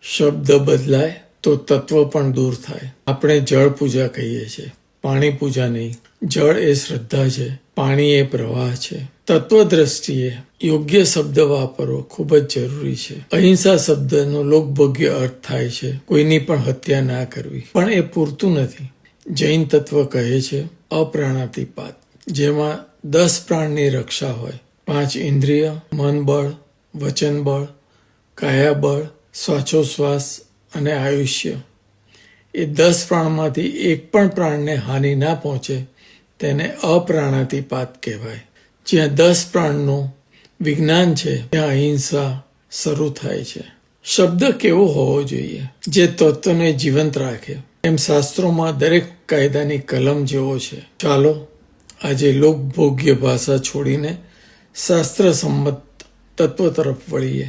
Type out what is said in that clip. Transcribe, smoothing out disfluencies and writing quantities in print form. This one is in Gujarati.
શબ્દ બદલાય તો તત્વ પણ દૂર થાય. આપણે જળ પૂજા કહીએ છીએ, પાણી પૂજા નહીં. જળ એ શ્રદ્ધા છે, પાણી એ પ્રવાહ છે. તત્વ દ્રષ્ટિએ યોગ્ય શબ્દ વાપરવો ખૂબ જ જરૂરી છે. અહિંસા શબ્દનો લોકભોગ્ય અર્થ થાય છે કોઈની પણ હત્યા ના કરવી, પણ એ પૂરતું નથી. જૈન તત્વ કહે છે અપ્રાણાતિપાત, જેમાં 10 પ્રાણની રક્ષા હોય. 5 ઇન્દ્રિય, મન બળ, વચન બળ, કાયા બળ, શ્વાસોશ્વાસ અને આયુષ્ય. એ 10 પ્રાણમાંથી એક પણ પ્રાણને હાનિ ના પહોંચે તેને અપ્રાણાતિપાત કહેવાય. જ્યાં 10 પ્રાણનું વિજ્ઞાન છે ત્યાં અહિંસા શરૂ થાય છે. શબ્દ કેવો હોવો જોઈએ? જે તત્વને જીવંત રાખે. એમ શાસ્ત્રોમાં દરેક કાયદાની કલમ જેવો છે. ચાલો આજે લોકભોગ્ય ભાષા છોડીને શાસ્ત્ર સંમત તત્વ તરફ વળીએ.